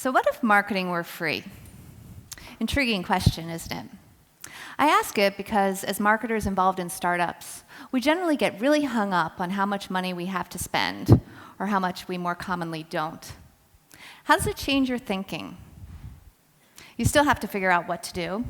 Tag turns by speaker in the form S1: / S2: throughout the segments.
S1: So what if marketing were free? Intriguing question, isn't it? I ask it because as marketers involved in startups, we generally get really hung up on how much money we have to spend, or how much we more commonly don't. How does it change your thinking? You still have to figure out what to do.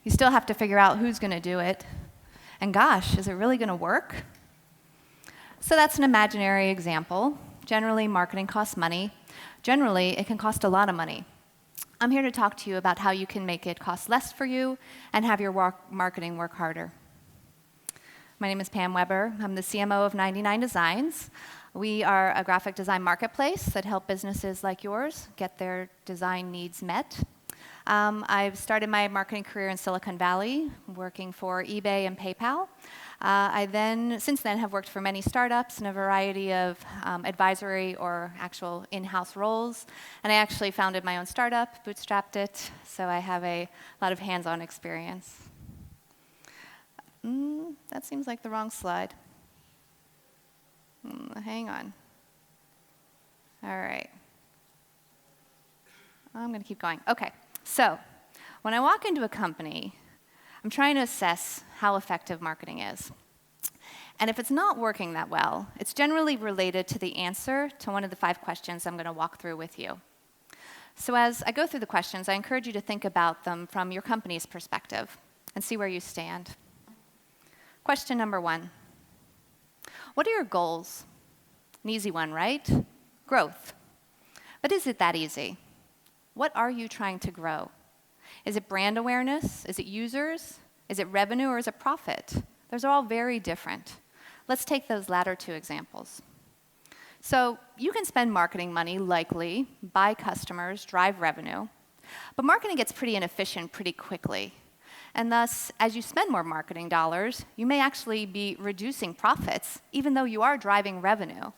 S1: You still have to figure out who's going to do it. And gosh, is it really going to work? So that's an imaginary example. Generally, marketing costs money. Generally, it can cost a lot of money. I'm here to talk to you about how you can make it cost less for you and have your marketing work harder. My name is Pam Webber. I'm the CMO of 99designs. We are a graphic design marketplace that help businesses like yours get their design needs met. I've started my marketing career in Silicon Valley, working for eBay and PayPal. Since then, have worked for many startups in a variety of advisory or actual in-house roles. And I actually founded my own startup, bootstrapped it, so I have a lot of hands-on experience. That seems like the wrong slide. Hang on. All right. I'm going to keep going. OK. So when I walk into a company, I'm trying to assess how effective marketing is. And if it's not working that well, it's generally related to the answer to one of the 5 questions I'm going to walk through with you. So as I go through the questions, I encourage you to think about them from your company's perspective and see where you stand. Question number 1. What are your goals? An easy one, right? Growth. But is it that easy? What are you trying to grow? Is it brand awareness? Is it users? Is it revenue, or is it profit? Those are all very different. Let's take those latter 2 examples. So you can spend marketing money, likely, buy customers, drive revenue. But marketing gets pretty inefficient pretty quickly. And thus, as you spend more marketing dollars, you may actually be reducing profits, even though you are driving revenue.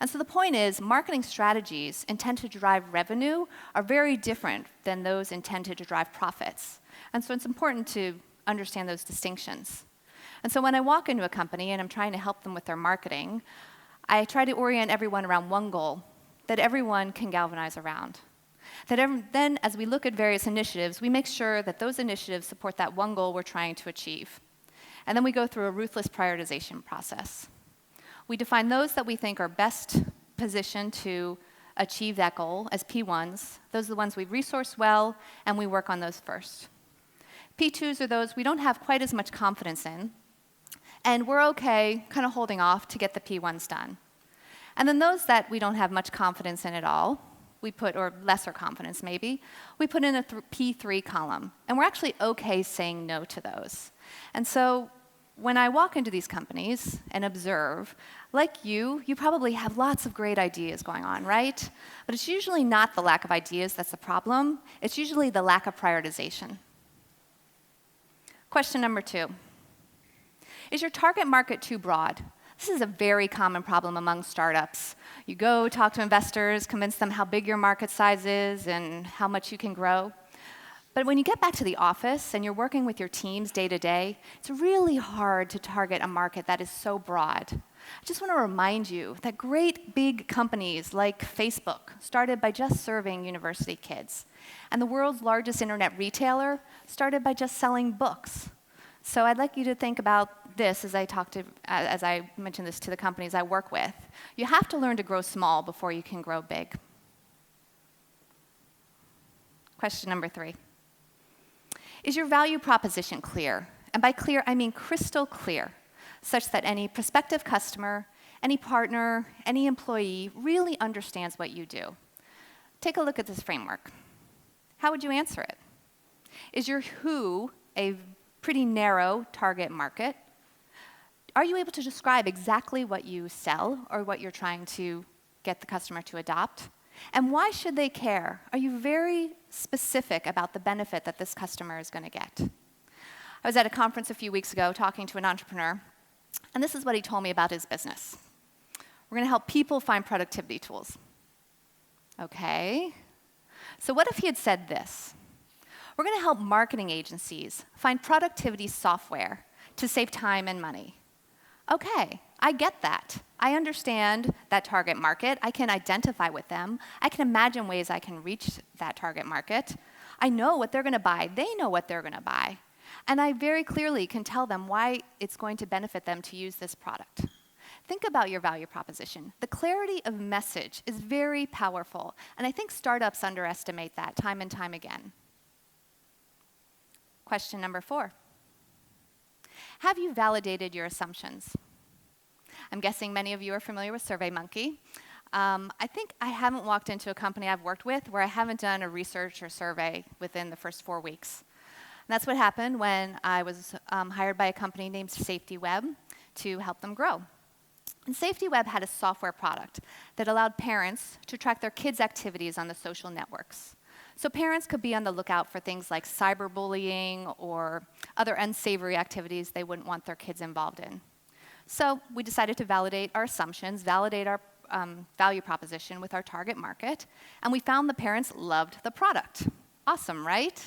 S1: And so the point is, marketing strategies intended to drive revenue are very different than those intended to drive profits. And so it's important to understand those distinctions. And so when I walk into a company and I'm trying to help them with their marketing, I try to orient everyone around one goal that everyone can galvanize around. Then, as we look at various initiatives, we make sure that those initiatives support that one goal we're trying to achieve. And then we go through a ruthless prioritization process. We define those that we think are best positioned to achieve that goal as P1s. Those are the ones we resource well, and we work on those first. P2s are those we don't have quite as much confidence in, and we're OK kind of holding off to get the P1s done. And then those that we don't have much confidence in at all, or lesser confidence maybe, we put in a P3 column. And we're actually OK saying no to those. And so when I walk into these companies and observe, like you probably have lots of great ideas going on, right? But it's usually not the lack of ideas that's the problem. It's usually the lack of prioritization. Question number 2. Is your target market too broad? This is a very common problem among startups. You go talk to investors, convince them how big your market size is and how much you can grow. But when you get back to the office and you're working with your teams day to day, it's really hard to target a market that is so broad. I just want to remind you that great big companies like Facebook started by just serving university kids. And the world's largest internet retailer started by just selling books. So I'd like you to think about this as I mention this to the companies I work with. You have to learn to grow small before you can grow big. Question number 3. Is your value proposition clear? And by clear, I mean crystal clear, such that any prospective customer, any partner, any employee really understands what you do. Take a look at this framework. How would you answer it? Is your who a pretty narrow target market? Are you able to describe exactly what you sell or what you're trying to get the customer to adopt? And why should they care? Are you very specific about the benefit that this customer is going to get? I was at a conference a few weeks ago talking to an entrepreneur, and this is what he told me about his business. We're going to help people find productivity tools. OK. So what if he had said this? We're going to help marketing agencies find productivity software to save time and money. OK, I get that. I understand that target market. I can identify with them. I can imagine ways I can reach that target market. I know what they're going to buy. They know what they're going to buy. And I very clearly can tell them why it's going to benefit them to use this product. Think about your value proposition. The clarity of message is very powerful, and I think startups underestimate that time and time again. Question number 4. Have you validated your assumptions? I'm guessing many of you are familiar with SurveyMonkey. I think I haven't walked into a company I've worked with where I haven't done a research or survey within the first 4 weeks. And that's what happened when I was hired by a company named SafetyWeb to help them grow. And SafetyWeb had a software product that allowed parents to track their kids' activities on the social networks. So parents could be on the lookout for things like cyberbullying or other unsavory activities they wouldn't want their kids involved in. So we decided to validate our assumptions, validate our value proposition with our target market, and we found the parents loved the product. Awesome, right?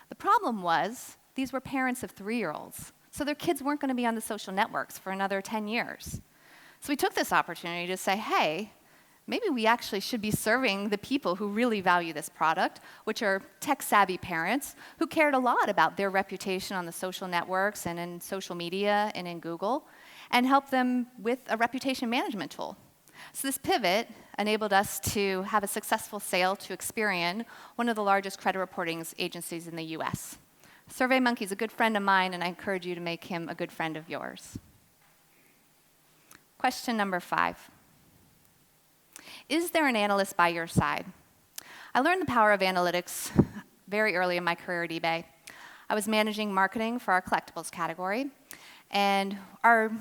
S1: The problem was these were parents of 3-year-olds, so their kids weren't going to be on the social networks for another 10 years. So we took this opportunity to say, hey, maybe we actually should be serving the people who really value this product, which are tech-savvy parents who cared a lot about their reputation on the social networks and in social media and in Google, and help them with a reputation management tool. So this pivot enabled us to have a successful sale to Experian, one of the largest credit reporting agencies in the US. SurveyMonkey is a good friend of mine, and I encourage you to make him a good friend of yours. Question number 5. Is there an analyst by your side? I learned the power of analytics very early in my career at eBay. I was managing marketing for our collectibles category, and our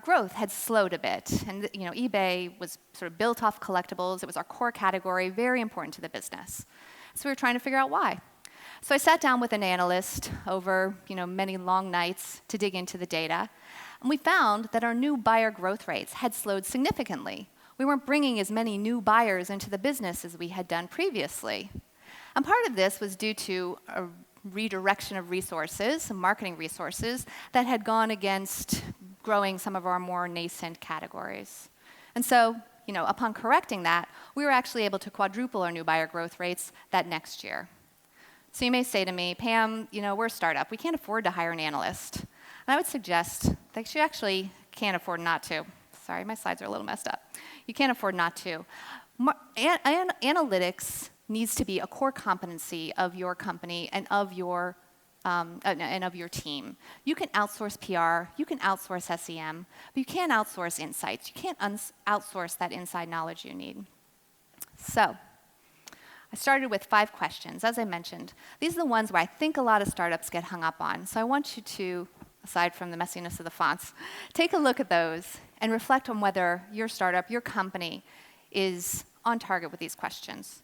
S1: growth had slowed a bit. And eBay was sort of built off collectibles. It was our core category, very important to the business. So we were trying to figure out why. So I sat down with an analyst over many long nights to dig into the data, and we found that our new buyer growth rates had slowed significantly. We weren't bringing as many new buyers into the business as we had done previously. And part of this was due to a redirection of resources, some marketing resources, that had gone against growing some of our more nascent categories. And so, upon correcting that, we were actually able to quadruple our new buyer growth rates that next year. So you may say to me, Pam, we're a startup. We can't afford to hire an analyst. And I would suggest that you actually can't afford not to. Sorry, my slides are a little messed up. You can't afford not to. Analytics needs to be a core competency of your company and of your team. You can outsource PR, you can outsource SEM, but you can't outsource insights. You can't outsource that inside knowledge you need. So I started with 5 questions. As I mentioned, these are the ones where I think a lot of startups get hung up on. So I want you to, aside from the messiness of the fonts, take a look at those and reflect on whether your startup, your company, is on target with these questions.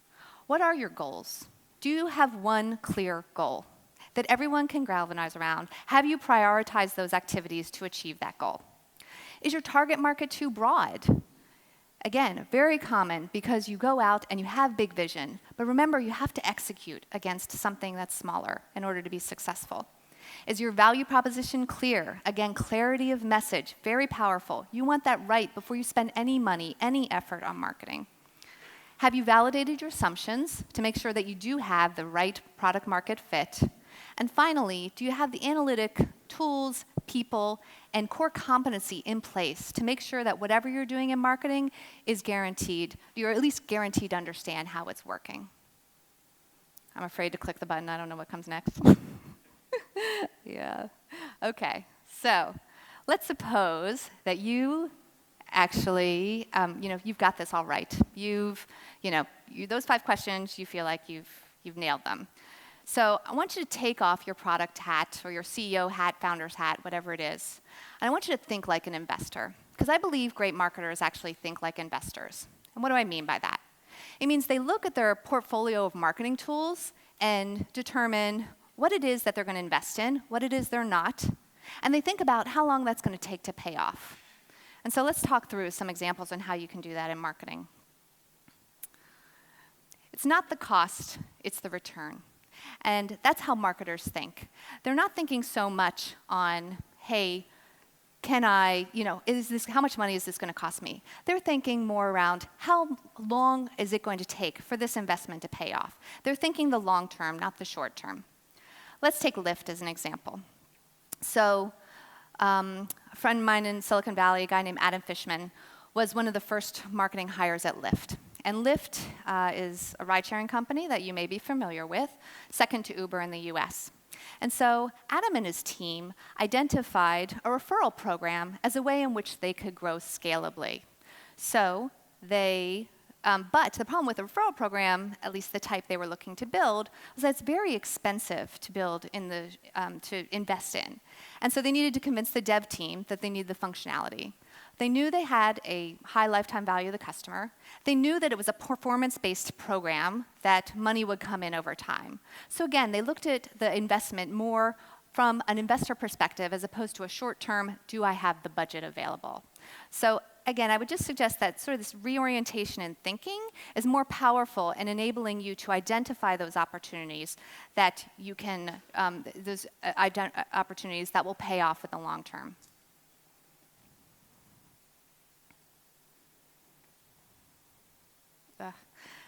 S1: What are your goals? Do you have one clear goal that everyone can galvanize around? Have you prioritized those activities to achieve that goal? Is your target market too broad? Again, very common because you go out and you have big vision, but remember you have to execute against something that's smaller in order to be successful. Is your value proposition clear? Again, clarity of message, very powerful. You want that right before you spend any money, any effort on marketing. Have you validated your assumptions to make sure that you do have the right product market fit? And finally, do you have the analytic tools, people, and core competency in place to make sure that whatever you're doing in marketing is guaranteed, you're at least guaranteed to understand how it's working? I'm afraid to click the button. I don't know what comes next. Yeah. Okay. So let's suppose that you actually, you've got this all right. Those 5 questions, you feel like you've nailed them. So I want you to take off your product hat or your CEO hat, founder's hat, whatever it is. And I want you to think like an investor, because I believe great marketers actually think like investors. And what do I mean by that? It means they look at their portfolio of marketing tools and determine what it is that they're going to invest in, what it is they're not, and they think about how long that's going to take to pay off. And so let's talk through some examples on how you can do that in marketing. It's not the cost, it's the return. And that's how marketers think. They're not thinking so much on, hey, can I, how much money is this going to cost me? They're thinking more around how long is it going to take for this investment to pay off? They're thinking the long term, not the short term. Let's take Lyft as an example. So a friend of mine in Silicon Valley, a guy named Adam Fishman, was one of the first marketing hires at Lyft. And Lyft is a ride-sharing company that you may be familiar with, second to Uber in the US. And so Adam and his team identified a referral program as a way in which they could grow scalably. So but the problem with the referral program, at least the type they were looking to build, was that it's very expensive to build to invest in. And so they needed to convince the dev team that they needed the functionality. They knew they had a high lifetime value of the customer. They knew that it was a performance-based program, that money would come in over time. So again, they looked at the investment more from an investor perspective as opposed to a short-term, do I have the budget available? So again, I would just suggest that sort of this reorientation in thinking is more powerful in enabling you to identify those opportunities that you can, opportunities that will pay off in the long term.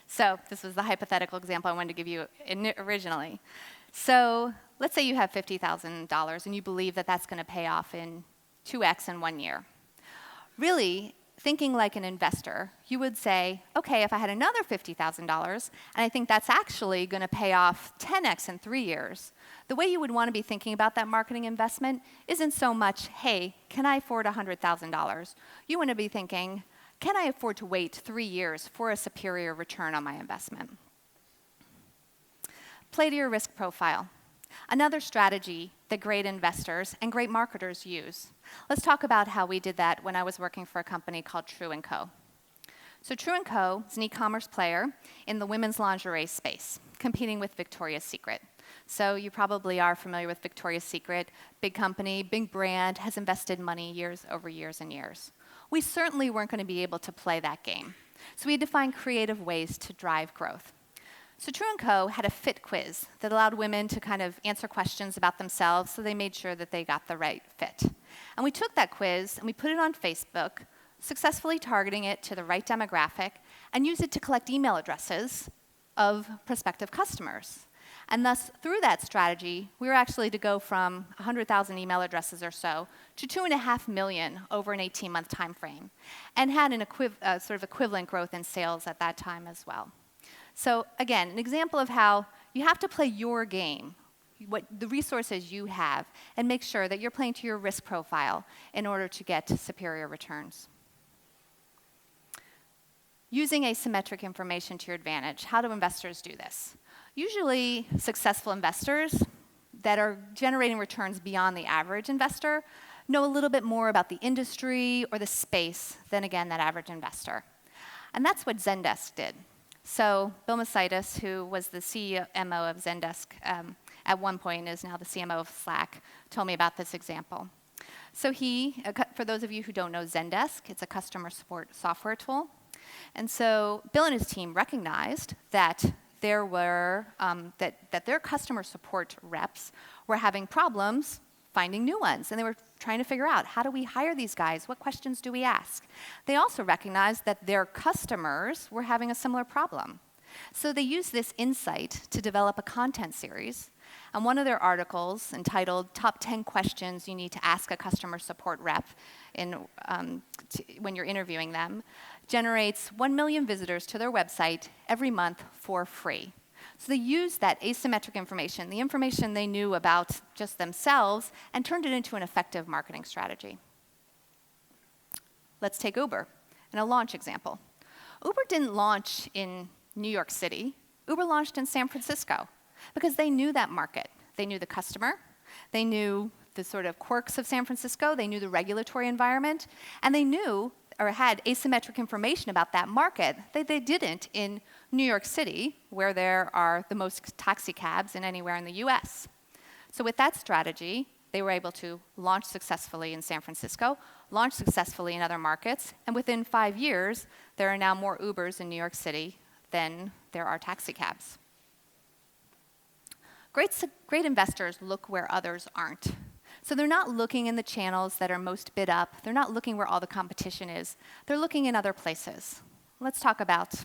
S1: So this was the hypothetical example I wanted to give you originally. So let's say you have $50,000 and you believe that that's going to pay off in 2x in 1 year. Really, thinking like an investor, you would say, okay, if I had another $50,000 and I think that's actually going to pay off 10x in 3 years, the way you would want to be thinking about that marketing investment isn't so much, hey, can I afford $100,000? You want to be thinking, can I afford to wait 3 years for a superior return on my investment? Play to your risk profile. Another strategy that great investors and great marketers use. Let's talk about how we did that when I was working for a company called True & Co. So True & Co. is an e-commerce player in the women's lingerie space, competing with Victoria's Secret. So you probably are familiar with Victoria's Secret. Big company, big brand, has invested money years over years and years. We certainly weren't going to be able to play that game. So we had to find creative ways to drive growth. So True & Co. had a fit quiz that allowed women to kind of answer questions about themselves so they made sure that they got the right fit. And we took that quiz and we put it on Facebook, successfully targeting it to the right demographic, and used it to collect email addresses of prospective customers. And thus, through that strategy, we were actually to go from 100,000 email addresses or so to 2.5 million over an 18-month time frame, and had an sort of equivalent growth in sales at that time as well. So again, an example of how you have to play your game, the resources you have, and make sure that you're playing to your risk profile in order to get superior returns. Using asymmetric information to your advantage. How do investors do this? Usually, successful investors that are generating returns beyond the average investor know a little bit more about the industry or the space than, again, that average investor. And that's what Zendesk did. So Bill Masitis, who was the CMO of Zendesk at one point and is now the CMO of Slack, told me about this example. So for those of you who don't know Zendesk, it's a customer support software tool. And so Bill and his team recognized that their customer support reps were having problems finding new ones. And they were trying to figure out, how do we hire these guys? What questions do we ask? They also recognized that their customers were having a similar problem. So they used this insight to develop a content series. And one of their articles, entitled Top 10 Questions You Need to Ask a Customer Support Rep when you're interviewing them, generates 1 million visitors to their website every month for free. So they used that asymmetric information, the information they knew about just themselves, and turned it into an effective marketing strategy. Let's take Uber and a launch example. Uber didn't launch in New York City. Uber launched in San Francisco because they knew that market. They knew the customer. They knew the sort of quirks of San Francisco. They knew the regulatory environment. And they knew or had asymmetric information about that market that they didn't in New York City, where there are the most taxi cabs in anywhere in the US. So with that strategy, they were able to launch successfully in San Francisco, launch successfully in other markets, and within 5 years, there are now more Ubers in New York City than there are taxi cabs. Great investors look where others aren't. So they're not looking in the channels that are most bid up. They're not looking where all the competition is. They're looking in other places. Let's talk about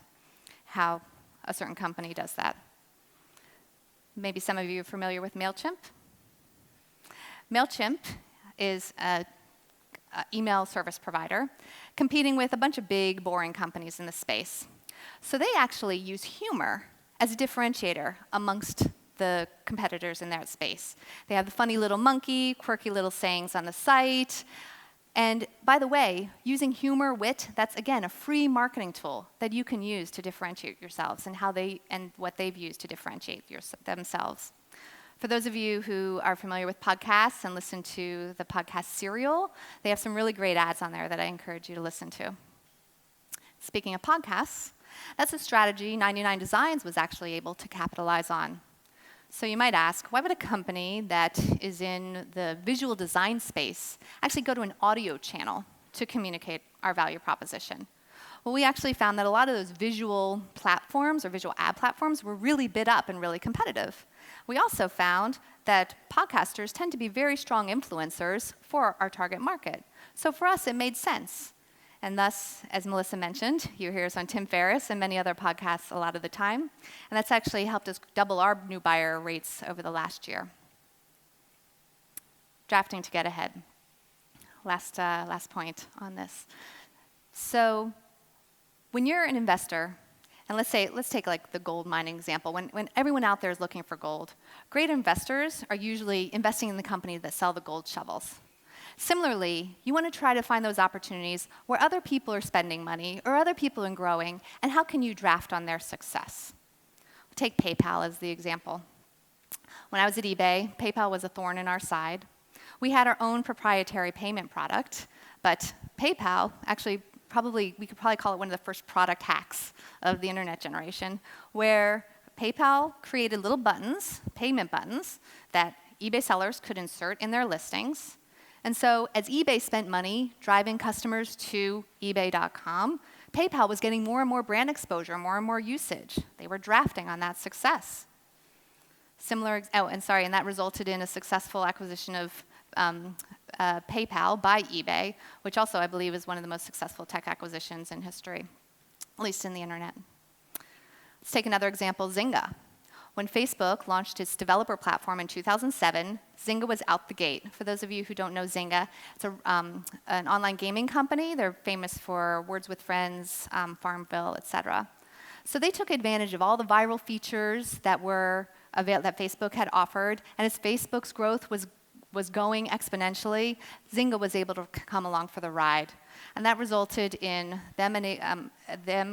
S1: how a certain company does that. Maybe some of you are familiar with Mailchimp. Mailchimp is an email service provider competing with a bunch of big, boring companies in the space. So they actually use humor as a differentiator amongst the competitors in that space. They have the funny little monkey, quirky little sayings on the site. And by the way, using humor, wit, that's again a free marketing tool that you can use to differentiate yourselves and what they've used to differentiate themselves. For those of you who are familiar with podcasts and listen to the podcast Serial, they have some really great ads on there that I encourage you to listen to. Speaking of podcasts, that's a strategy 99designs was actually able to capitalize on. So you might ask, why would a company that is in the visual design space actually go to an audio channel to communicate our value proposition? Well, we actually found that a lot of those visual platforms or visual ad platforms were really bid up and really competitive. We also found that podcasters tend to be very strong influencers for our target market. So for us, it made sense. And thus, as Melissa mentioned, you hear us on Tim Ferriss and many other podcasts a lot of the time. And that's actually helped us double our new buyer rates over the last year. Drafting to get ahead. Last point on this. So when you're an investor, and let's take like the gold mining example. When everyone out there is looking for gold, great investors are usually investing in the companies that sell the gold shovels. Similarly, you want to try to find those opportunities where other people are spending money or other people are growing, and how can you draft on their success? Take PayPal as the example. When I was at eBay, PayPal was a thorn in our side. We had our own proprietary payment product, but PayPal actually we could probably call it one of the first product hacks of the internet generation, where PayPal created little buttons, payment buttons, that eBay sellers could insert in their listings. And so as eBay spent money driving customers to ebay.com, PayPal was getting more and more brand exposure, more and more usage. They were drafting on that success. And that resulted in a successful acquisition of PayPal by eBay, which also I believe is one of the most successful tech acquisitions in history, at least in the internet. Let's take another example, Zynga. When Facebook launched its developer platform in 2007, Zynga was out the gate. For those of you who don't know Zynga, it's an online gaming company. They're famous for Words with Friends, Farmville, etc. So they took advantage of all the viral features that Facebook had offered, and as Facebook's growth was going exponentially, Zynga was able to come along for the ride. And that resulted in them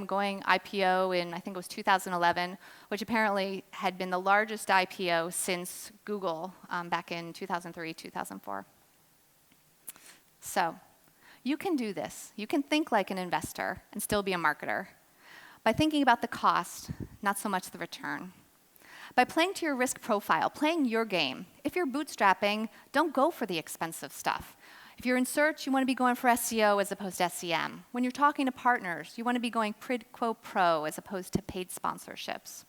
S1: going IPO in, I think it was 2011, which apparently had been the largest IPO since Google back in 2003, 2004. So you can do this. You can think like an investor and still be a marketer by thinking about the cost, not so much the return. By playing to your risk profile, playing your game. If you're bootstrapping, don't go for the expensive stuff. If you're in search, you want to be going for SEO as opposed to SEM. When you're talking to partners, you want to be going quid quo pro as opposed to paid sponsorships.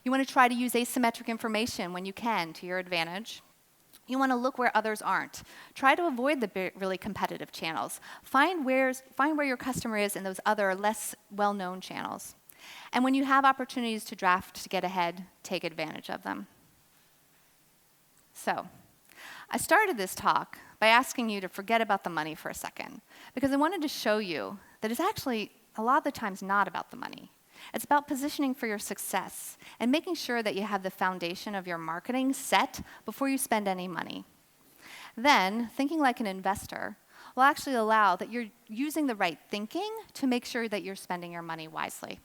S1: You want to try to use asymmetric information when you can to your advantage. You want to look where others aren't. Try to avoid the really competitive channels. Find where your customer is in those other less well-known channels. And when you have opportunities to draft to get ahead, take advantage of them. So, I started this talk by asking you to forget about the money for a second, because I wanted to show you that it's actually a lot of the times not about the money. It's about positioning for your success and making sure that you have the foundation of your marketing set before you spend any money. Then, thinking like an investor will actually allow that you're using the right thinking to make sure that you're spending your money wisely.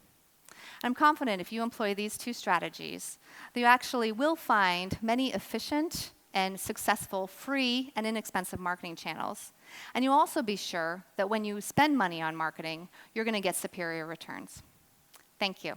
S1: I'm confident if you employ these two strategies, that you actually will find many efficient and successful free and inexpensive marketing channels. And you'll also be sure that when you spend money on marketing, you're going to get superior returns. Thank you.